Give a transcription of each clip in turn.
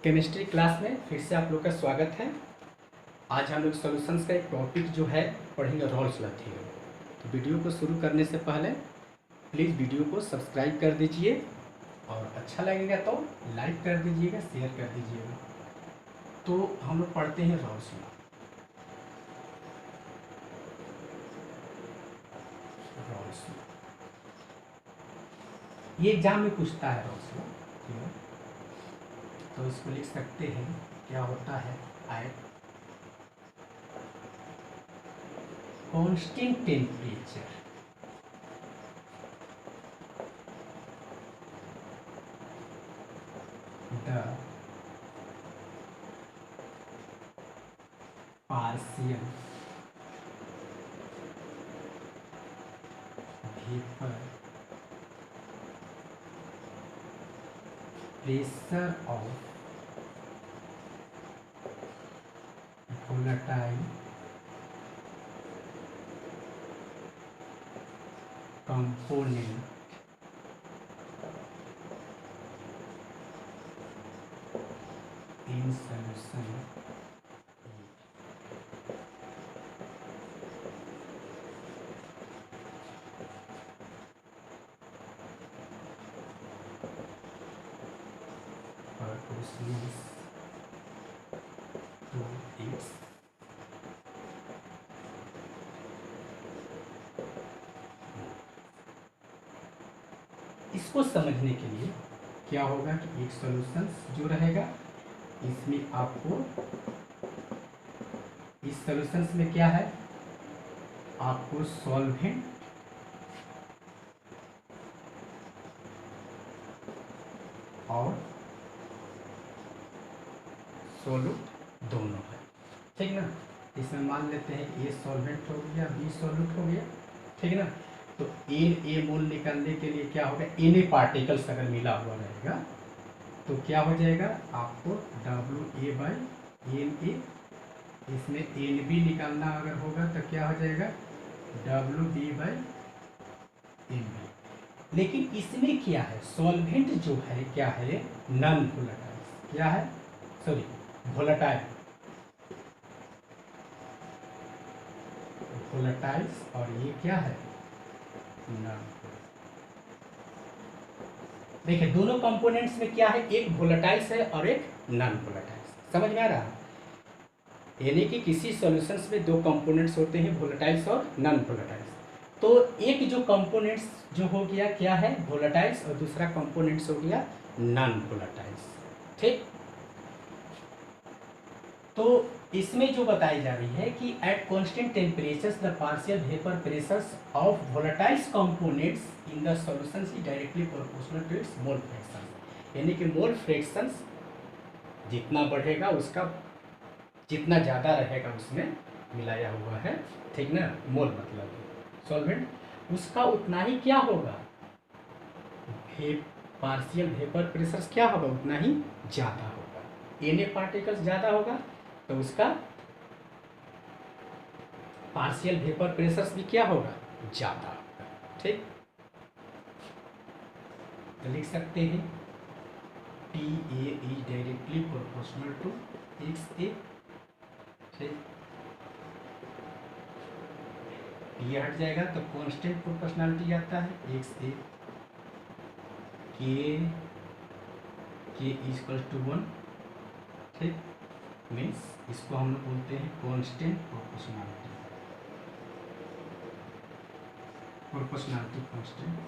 Chemistry class में फिर से आप लोग का स्वागत है। आज हम लोग सॉल्यूशंस का एक टॉपिक जो है पढ़ेंगे, रॉल्स लथी है। तो वीडियो को शुरू करने से पहले प्लीज़ वीडियो को सब्सक्राइब कर दीजिए और अच्छा लगेगा तो लाइक कर दीजिएगा, शेयर कर दीजिएगा। तो हम लोग पढ़ते हैं रॉल्स लॉ। रॉल्स लॉ ये एग्जाम में पूछता है, रॉल्स लॉ। ठीक है, तो इसको लिख सकते हैं, क्या होता है, at constant temperature the partial vapor pressure of volatile component in solution proportions to its इसको समझने के लिए क्या होगा कि एक सॉल्यूशन जो रहेगा इसमें आपको, इस सॉल्यूशन में क्या है, आपको सॉल्वेंट और सोलूट दोनों है। ठीक ना, इसमें मान लेते हैं ए सॉल्वेंट हो गया, बी सोलूट हो गया। ठीक है ना, तो ए मोल निकालने के लिए क्या होगा, एन पार्टिकल्स अगर मिला हुआ रहेगा तो क्या हो जाएगा, आपको WA/NA, इसमें NB निकालना अगर होगा तो क्या हो जाएगा WB/NB। लेकिन इसमें क्या है, सॉल्वेंट जो है क्या है, नॉन वोलेटाइल। क्या है, सॉरी, वोलेटाइल, वोलेटाइल्स, और ये क्या है, नॉन। देखिए दोनों कंपोनेंट्स में क्या है, एक वोलेटाइल्स है और एक नॉन वोलेटाइल्स। समझ में आ रहा है, यानी कि किसी सॉल्यूशंस में दो कंपोनेंट्स होते हैं, वोलेटाइल्स और नॉन वोलेटाइल्स। तो एक जो कंपोनेंट्स जो हो गया क्या है, वोलेटाइल्स, और दूसरा कंपोनेंट्स हो गया नॉन वोलेटाइल्स। ठीक, तो इसमें जो बताई जा रही है कि at constant temperatures the partial vapour pressures of volatiles components in the solution is directly proportional to its mole fraction. यानी कि मोल फ्रैक्शंस जितना बढ़ेगा उसका जितना ज़्यादा रहेगा उसमें मिलाया हुआ है, ठीक ना, मोल मतलब सॉल्वेंट, उसका उतना ही क्या होगा, पार्शियल वेपर प्रेशर क्या होगा, उतना ही ज़्यादा होगा। एन पार्टिकल्स ज़्यादा होगा तो उसका पार्शियल वेपर प्रेशर भी क्या होगा, ज़्यादा होगा। ठीक, तो लिख सकते हैं TA is directly proportional to XA। ठीक, ये हट जाएगा तो कांस्टेंट प्रोपोर्शनलिटी आता है, XA K इक्वल टू 1। ठीक, मीन्स इसको हम लोग बोलते हैं कांस्टेंट प्रोपोर्शनलिटी, प्रोपोर्शनलिटी कांस्टेंट।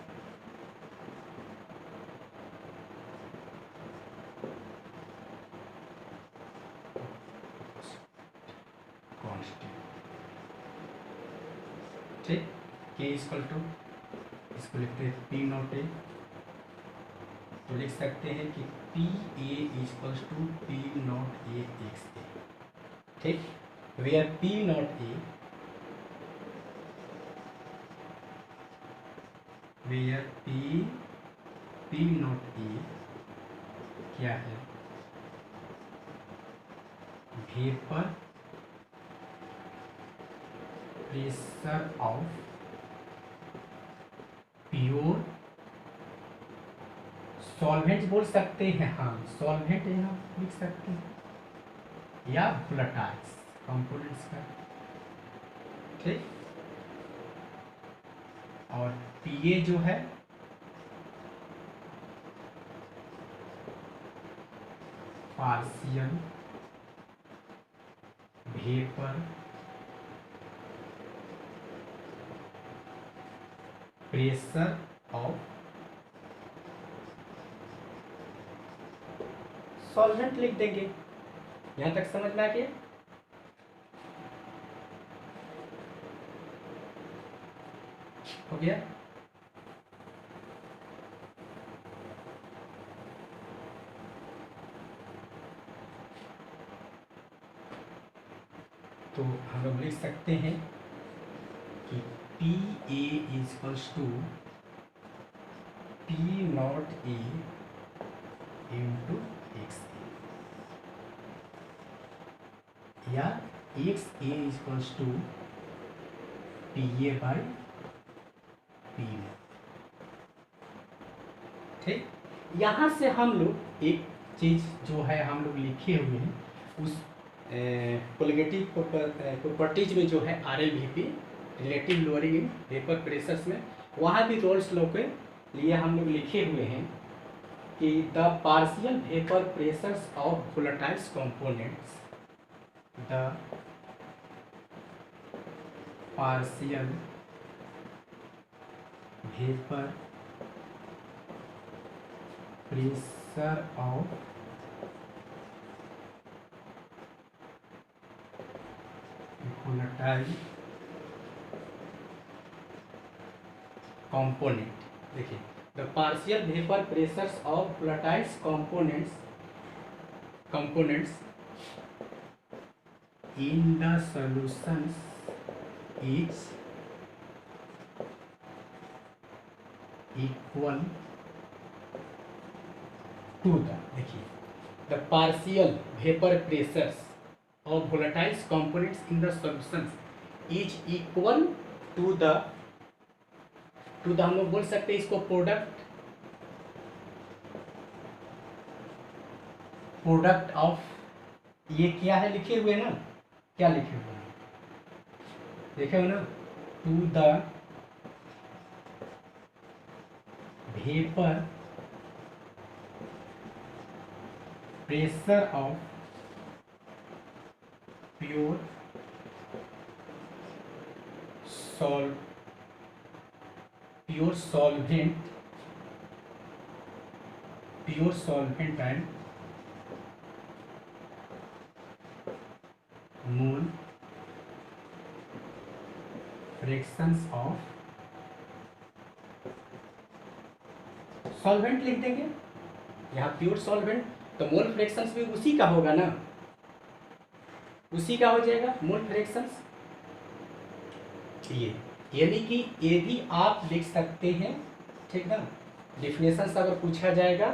ठीक, K इक्वल टू, इसको लिखते हैं P0A, तो लिख सकते हैं कि PA equal to P0A XA। ठीक, वेयर P0A, वेयर P0A क्या है, vapour pressure of pure solvent बोल सकते हैं, हाँ सॉल्वेंट यहाँ लिख सकते हैं, या वोलेटाइल्स कंपोनेंट्स का, ठीक। और पीए जो है partial vapour pressure of solvent लिख देंगे। यहां तक समझ में आ गया? हो गया? तो हम लोग लिख सकते हैं कि P A equals to P not A into X A, या X A equals to P A by P. ठीक, यहाँ से हम लोग एक चीज जो है हम लोग लिखे हुए हैं उस कोलिगेटिव प्रॉपर्टीज में जो है RLVP relative lowering in vapour pressures में, वहाँ भी रोल्स लॉ के लिए हम लोग लिखे हुए हैं कि the partial vapour pressures of volatiles components, the partial vapour pressure of volatile component, देखिए the partial vapor pressures of volatile components in the solutions is equal to the, देखिए the partial vapor pressures of volatile components in the solutions is equal to the हम लोग बोल सकते हैं इसको product of, ये क्या है लिखे हुए ना, क्या लिखे हुए हैं देखे हो ना, to the vapour pressure of pure solvent and mole fractions of solvent लिख देंगे। यहाँ प्योर सॉल्वेंट तो मोल फ्रैक्शंस भी उसी का होगा ना, उसी का हो जाएगा मोल फ्रैक्शंस। ये यानी कि ये भी आप लिख सकते हैं, ठीक ना, डिफिनेशंस अगर पूछा जाएगा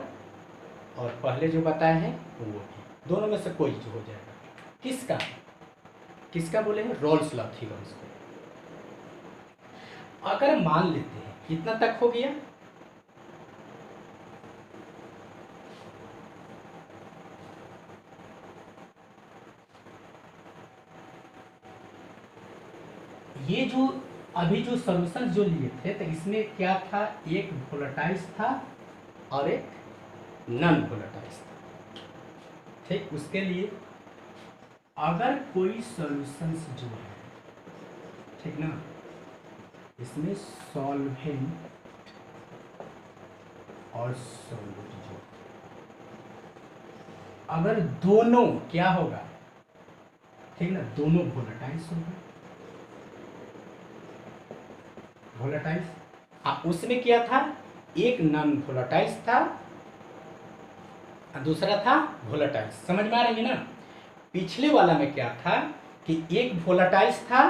और पहले जो बताए हैं वो भी, दोनों में से कोई जो हो जाएगा। किसका बोले हैं? रोल्स लॉ थ्योरम्स को। अगर मान लेते हैं कितना तक हो गया, ये जो अभी जो सॉल्यूशन जो लिए थे तो इसमें क्या था, एक वोलेटाइल्स था और एक नॉन वोलेटाइल्स था, ठीक। उसके लिए अगर कोई सॉल्यूशंस जो है, ठीक ना, इसमें सॉल्वेंट और सॉल्यूट जो, अगर दोनों क्या होगा, ठीक ना, दोनों वोलेटाइल्स होगा, वोलेटाइल्स। उसमें क्या था, एक नॉन वोलेटाइल्स था दूसरा था वोलेटाइल्स। समझ में आ रही है ना? पिछले वाला में क्या था कि एक वोलेटाइल्स था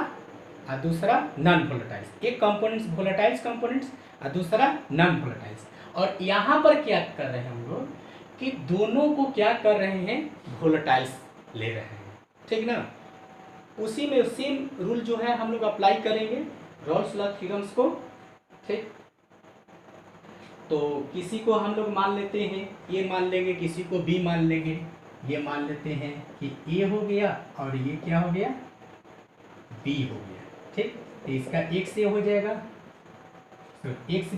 और दूसरा नॉन वोलेटाइल्स, एक कंपोनेंट्स वोलेटाइल्स कंपोनेंट्स और दूसरा नॉन वोलेटाइल्स। और यहाँ पर क्या कर रहे हैं हम लोग कि दोनों को क्या कर रहे हैं, वोलेटाइल्स ले रहे हैं, ठीक ना। उसी में सेम रूल जो है हम लोग अप्लाई करेंगे रोल्स लॉ थ्योरम्स को, ठीक। तो किसी को हम लोग मान लेते हैं ए मान लेंगे, किसी को बी मान लेंगे। ये मान लेते हैं कि ए हो गया और ये क्या हो गया, बी हो गया। ठीक, तो इसका एक्स ए हो जाएगा, तो एक्स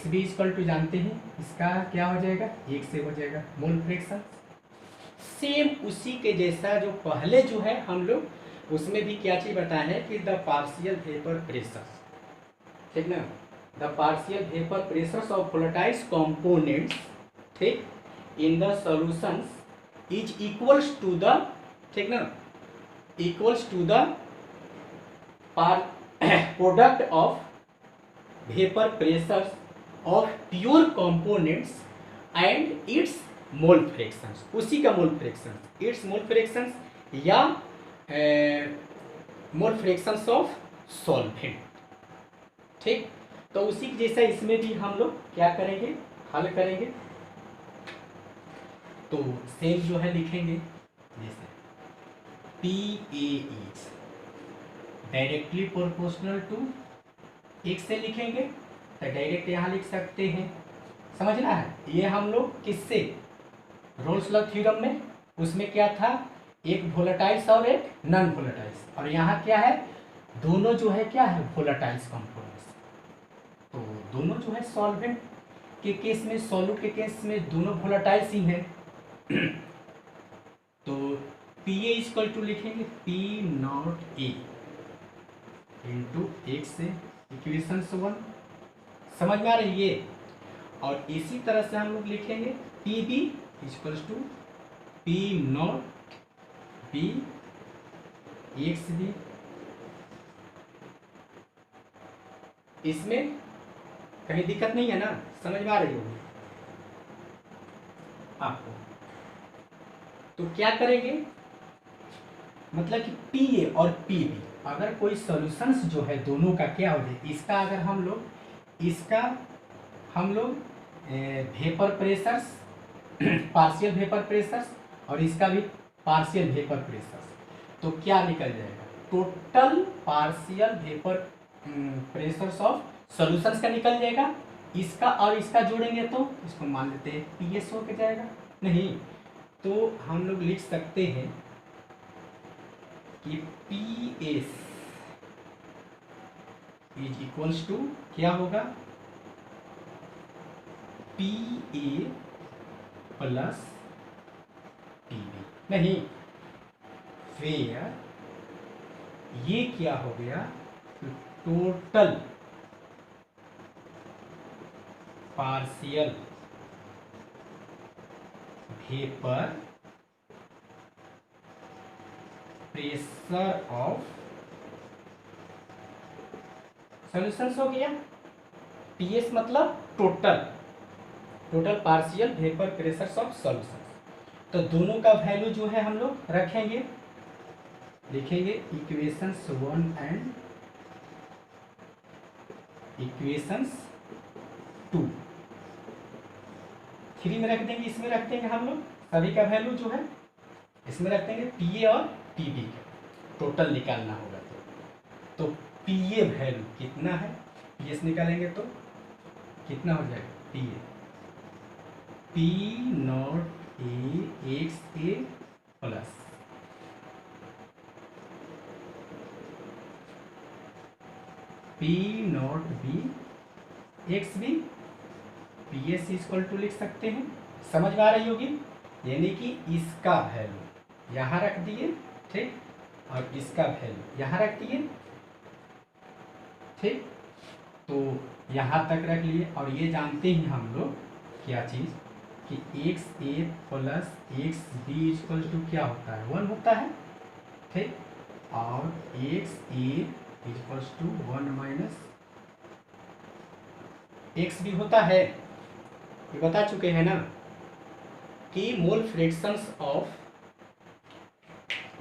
बी इक्वल टू जानते हैं इसका क्या हो जाएगा, एक से हो जाएगा मोल फ्रैक्शन। सेम उसी के जैसा जो पहले जो है हम लोग उसमें भी क्या चीज बताया है कि द पार्शियल वेपर प्रेशर, ठीक ना, the partial vapour pressures of volatile components, ठीक, in the solutions is equals to the, ठीक ना, equals to the product of vapour pressures of pure components and its mole fractions, उसी का mole fraction, its mole fractions या mole fractions of solvent. ठीक, तो उसी के जैसा इसमें भी हम लोग क्या करेंगे, हल करेंगे। तो सेम जो है लिखेंगे जैसे P A is directly proportional to एक से लिखेंगे तो डायरेक्ट यहाँ लिख सकते हैं, समझना है। ये हम लोग किससे, रोल्स लॉ थ्योरम में उसमें क्या था, एक वोलेटाइल्स और एक नॉन वोलेटाइल्स, और यहाँ क्या है, दोनों जो है क्या है वोलेटाइल्स कंपोनेंट्स। तो दोनों जो है सॉल्वेंट के केस में, सॉल्यूट के केस में दोनों वोलेटाइल्स ही हैं। तो पी ए इक्वल टू लिखेंगे पी नॉट ए इंटू एक से इक्वेशन 1, समझ में आ रही है। और इसी तरह से हम लोग लिखेंगे P B equals to P not B X B. इसमें कहीं दिक्कत नहीं है ना, समझ में आ रही होगी आपको। तो क्या करेंगे, मतलब कि पी ए और पी बी अगर कोई सॉल्यूशंस जो है दोनों का क्या हो जाए, इसका अगर हम लोग vapour pressures partial vapour pressures और इसका भी पार्शियल वेपर प्रेशर्स, तो क्या निकल जाएगा, total partial vapour pressures of solutions का निकल जाएगा। इसका और इसका जोड़ेंगे तो इसको मान लेते हैं पी एस हो के जाएगा, नहीं तो हम लोग लिख सकते हैं कि P S is equals to क्या होगा, P A plus P B, नहीं फिर ये क्या हो गया, total partial vapour pressure of solutions हो गया। पीएस मतलब total partial vapour pressures of solutions. तो दोनों का वैल्यू जो है हम लोग रखेंगे, लिखेंगे इक्वेशंस 1 एंड इक्वेशंस 2, 3 में रख देंगे, इसमें रख देंगे हम लोग सभी का वैल्यू जो है इसमें रख देंगे पी ए और पी बी का टोटल निकालना होगा। तो पी ए वैल्यू कितना है, पी एस निकालेंगे तो कितना हो जाएगा, P A P not A X A plus P not B X B, P S equal to लिख सकते हैं, समझ में आ रही होगी। यानी कि इसका वैल्यू यहाँ रख दिए, ठीक, और इसका वैल्यू यहाँ रख दिए, ठीक, तो यहाँ तक रख लिए। और ये जानते हैं हम लोग क्या चीज़ कि X A plus X B equal to क्या होता है, 1 होता है, ठीक, और X A equals to 1 minus X B होता है। ये बता चुके हैं ना कि mole fractions of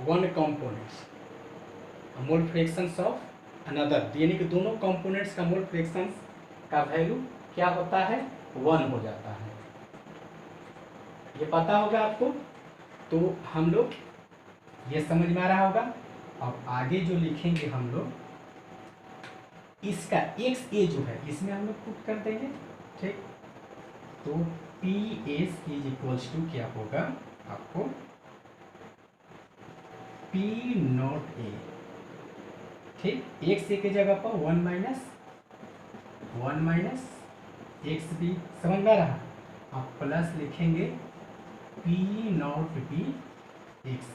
one components, mole fractions of another, यानी कि दोनों कंपोनेंट्स का मोल फ्रैक्शंस का वैल्यू क्या होता है, 1 हो जाता है। ये पता होगा आपको, तो हम लोग ये समझ में आ रहा होगा। अब आगे जो लिखेंगे हम लोग इसका एक्स ए जो है इसमें हम लोग पुट कर देंगे, ठीक। तो P S is equals to क्या होगा आपको, पी नॉट ए, ठीक। एक्स ए की जगह पर वन माइनस एक्स बी, समझ में आ रहा। आप प्लस लिखेंगे पी नॉट बी एक्स,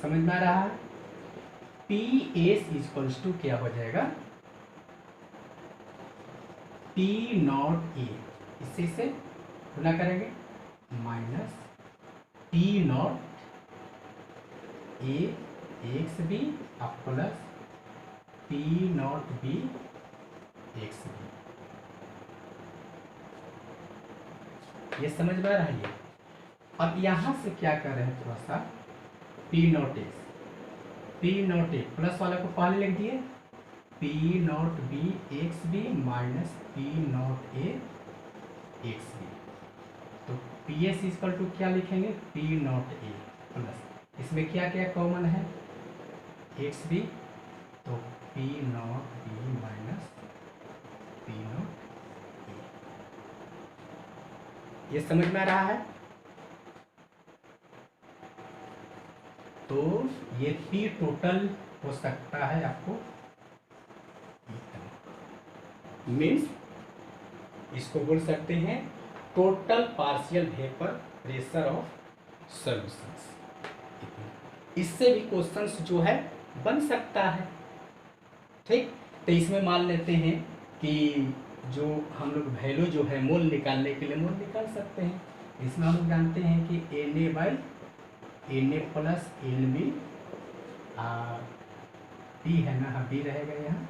समझ में आ रहा है। पी एस इक्वल्स टू क्या हो जाएगा, पी नॉट ए, इससे गुना करेंगे minus P not A X B अब plus P not B X B. ये समझ में आ रहा है ये। अब यहां से क्या कर रहे हैं, थोड़ा सा P not X, P not A plus वाला को पहले लिख दिए, P not B X B minus P not A X B. तो पी एस इक्वल टू क्या लिखेंगे, पी नॉट ए प्लस, इसमें क्या क्या कॉमन है, एक्स बी, तो P not B minus P not ए। ये समझ में आ रहा है। तो ये पी टोटल हो सकता है आपको, मीन्स इसको बोल सकते हैं total partial vapour pressure of solutions. इससे भी क्वेश्चंस जो है बन सकता है, ठीक। तो इसमें मान लेते हैं कि जो हम लोग वैल्यू जो है मोल निकालने के लिए मोल निकाल सकते हैं। इसमें हम लोग जानते हैं कि N A by N A plus N B, B है ना, हाँ बी रहेगा यहाँ,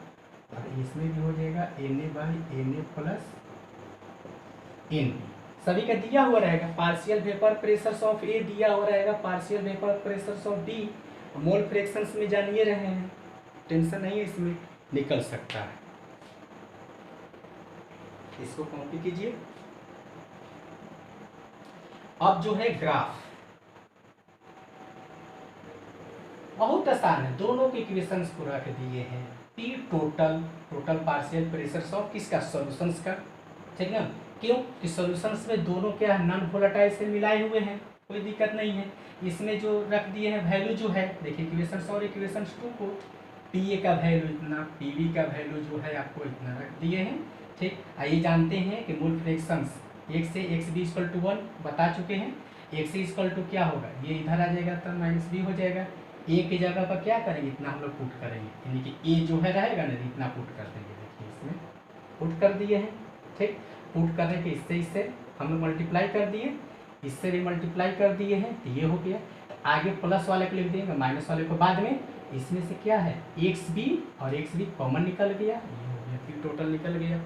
और इसमें भी हो जाएगा N A by N A plus N B, सभी का दिया हुआ रहेगा। Partial vapour pressures of A दिया हुआ रहेगा, partial vapour pressures of the mole fractions में जानिए रहे हैं, टेंशन नहीं है, इसमें निकल सकता है। इसको कॉपी कीजिए। अब जो है ग्राफ बहुत आसान है, दोनों के इक्वेशंस को रख दिए हैं। P total partial pressures of किसका, सॉल्यूशंस का, ठीक ना। क्यों कि सॉल्यूशंस में दोनों क्या नॉन वोलेटाइल से मिलाए हुए हैं, कोई दिक्कत नहीं है। इसमें जो रख दिए हैं वैल्यू जो है, देखिए इक्वेशंस और इक्वेशंस 2 को, पी ए का वैल्यू इतना, पी बी का वैल्यू जो है आपको इतना रख दिए हैं, ठीक। आइए जानते हैं कि मोल फ्रैक्शंस एक से एक्स बी इक्वल टू 1 बता चुके हैं। एक्स इक्वल टू क्या होगा, ये इधर आ जाएगा तो माइनस बी हो जाएगा। ए की जगह पर क्या करेंगे, इतना हम लोग पुट करेंगे, यानी कि ए जो है रहेगा ना, इतना पुट कर देंगे। देखिए इसमें पुट कर दिए हैं, ठीक। पुट करने के इससे हम लोग मल्टीप्लाई कर दिए, इससे भी मल्टीप्लाई कर दिए हैं, तो ये हो गया। आगे प्लस वाले को लिख देंगे, माइनस वाले को बाद में। इसमें से क्या है, एक्स बी और एक्स बी कॉमन निकल गया, ये हो गया, फिर टोटल निकल गया।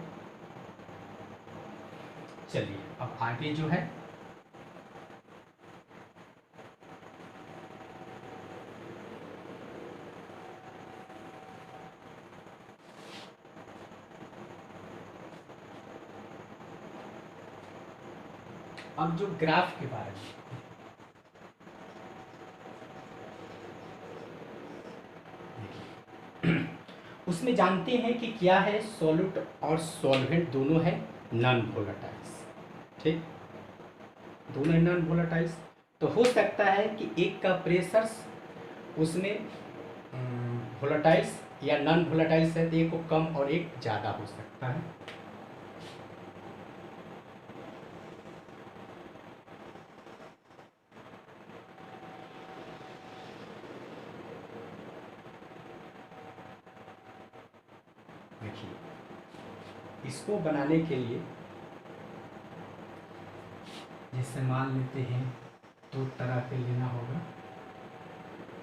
चलिए अब आगे जो है अब जो ग्राफ के बारे में, उसमें जानते हैं कि क्या है, सॉल्यूट और सॉल्वेंट दोनों है नॉन वोलेटाइल्स, ठीक, दोनों नॉन वोलेटाइल्स। तो हो सकता है कि एक का प्रेशर्स उसमें वोलेटाइल्स या नॉन वोलेटाइल्स है, तो एक को कम और एक ज़्यादा हो सकता है। देखिए इसको बनाने के लिए जैसे मान लेते हैं 2 तरह के लेना होगा,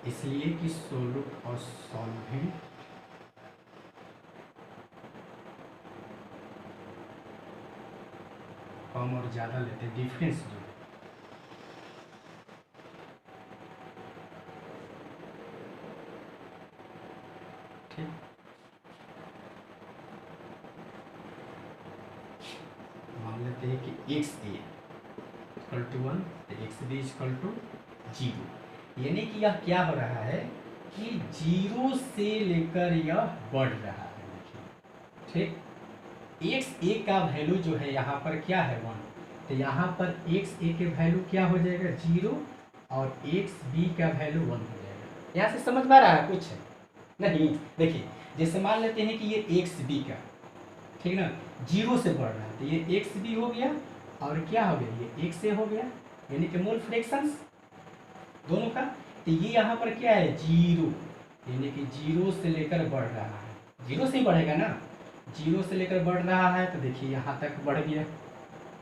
इसलिए कि सोलूट और सॉल्वेंट कम और ज़्यादा लेते हैं, डिफरेंस जो है, ठीक। मान लेते हैं कि एक्स ए इक्वल टू 1, तो एक्स बी इक्वल टू 0, यानी कि यह क्या हो रहा है, कि जीरो से लेकर यह बढ़ रहा है, ठीक। एक्स ए का वैल्यू जो है यहाँ पर क्या है 1, तो यहाँ पर एक्स ए के वैल्यू क्या हो जाएगा 0 और एक्स बी का वैल्यू 1 हो जाएगा। यहाँ से समझ में आ रहा है कुछ नहीं? देखिए जैसे मान लेते हैं कि ये एक्स बी का, ठीक ना, 0 से बढ़ रहा है, तो ये एक्स बी हो गया और क्या हो गया ये एक्स ए हो गया, यानी कि मोल फ्रैक्शंस दोनों का। तो ये यहाँ पर क्या है 0, यानी कि 0 से लेकर बढ़ रहा है, 0 से ही बढ़ेगा ना, 0 से लेकर बढ़ रहा है, तो देखिए यहाँ तक बढ़ गया,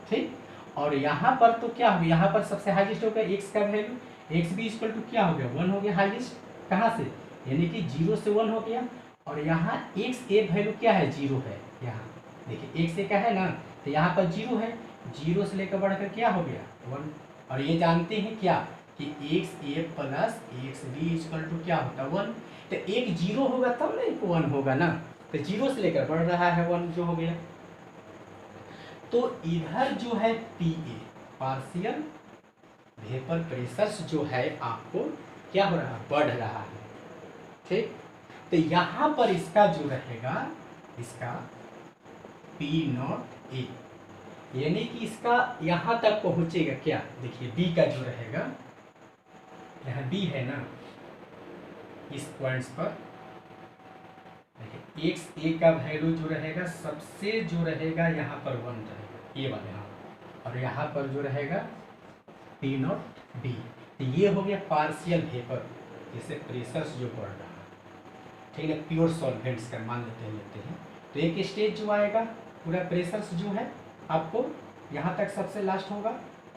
ठीक। और यहाँ पर तो क्या हो गया, यहाँ पर सबसे हाईएस्ट हो गया एक्स का value, X B equal to क्या हो गया 1 हो गया हाईएस्ट, कहाँ से, यानी कि 0 से 1 हो गया। और यहाँ एक्स ए वैल्यू क्या है 0 है, यहाँ देखिए एक्स ए का है ना, तो यहाँ पर 0 है, 0 से लेकर बढ़कर क्या हो गया 1। और ये जानते हैं क्या कि X A plus X B equal to क्या होता है 1, तो एक 0 होगा तब ना एक 1 होगा ना, तो 0 से लेकर बढ़ रहा है 1 जो हो गया। तो इधर जो है P A partial vapour pressure जो है आपको क्या हो रहा है बढ़ रहा है, ठीक। तो यहाँ पर इसका जो रहेगा इसका पी नॉट ए, यानी कि इसका यहाँ तक पहुँचेगा क्या, देखिए बी का जो रहेगा, यहाँ बी है ना, इस पॉइंट्स पर देखिए एक्स ए का वैल्यू जो रहेगा सबसे जो रहेगा यहाँ पर 1 रहेगा, ये वाले यहाँ, और यहाँ पर जो रहेगा पी नॉट बी। तो ये हो गया पार्शियल वेपर, जैसे प्रेशर्स जो बढ़ रहा है, ठीक है, प्योर सॉल्वेंट्स का मान लेते हैं। तो एक स्टेज जो आएगा पूरा प्रेशर्स जो है आपको यहाँ तक सबसे लास्ट होगा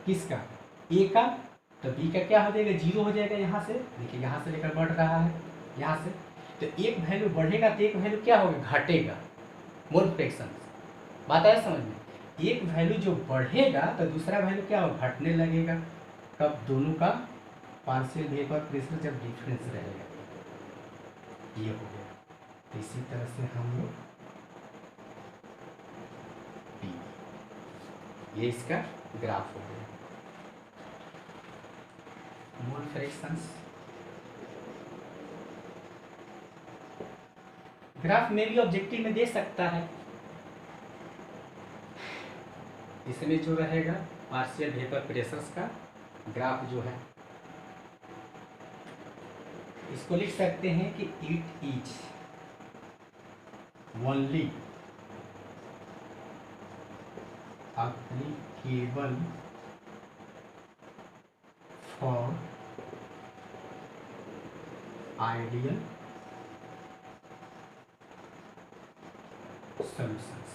किसका ए का, तो बी का क्या हो जाएगा 0 हो जाएगा यहाँ से, देखिए यहाँ से लेकर बढ़ रहा है यहाँ से, तो एक वैल्यू बढ़ेगा तो एक वैल्यू क्या होगा घटेगा, मोल फ्रैक्शन, बात आया समझ में। एक वैल्यू जो बढ़ेगा तो दूसरा वैल्यू क्या होगा घटने लगेगा, कब दोनों का पार्शियल वेपर प्रेशर जब डिफरेंस रहेगा, ये हो गया। इसी तरह से हम लोग ये इसका ग्राफ हो गया, मोल फ्रैक्शंस। ग्राफ में भी ऑब्जेक्टिव में दे सकता है, इसमें जो रहेगा पार्शियल वेपर प्रेशर्स का ग्राफ जो है इसको लिख सकते हैं कि it is only applicable for ideal solutions।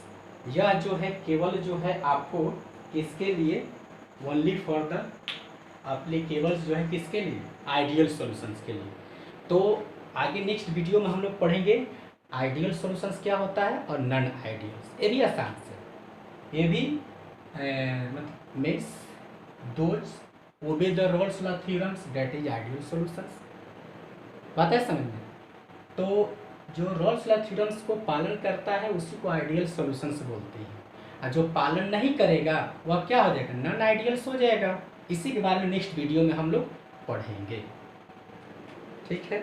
यह जो है केवल जो है आपको किसके लिए, ओनली फॉर द एप्लीकेबल्स जो है किसके लिए, आइडियल सॉल्यूशंस के लिए। तो आगे नेक्स्ट वीडियो में हम लोग पढ़ेंगे आइडियल सॉल्यूशंस क्या होता है और नॉन आइडियल्स, ये भी आसान से, ये भी means those obey the Rolle's law theorems that is ideal solutions, बात है समझ में। तो जो रोल्स लॉ थ्योरम्स को पालन करता है उसी को आइडियल सॉल्यूशंस बोलते हैं, और जो पालन नहीं करेगा वह क्या हो जाएगा नॉन आइडियल्स हो जाएगा। इसी के बारे में नेक्स्ट वीडियो में हम लोग पढ़ेंगे, ठीक है।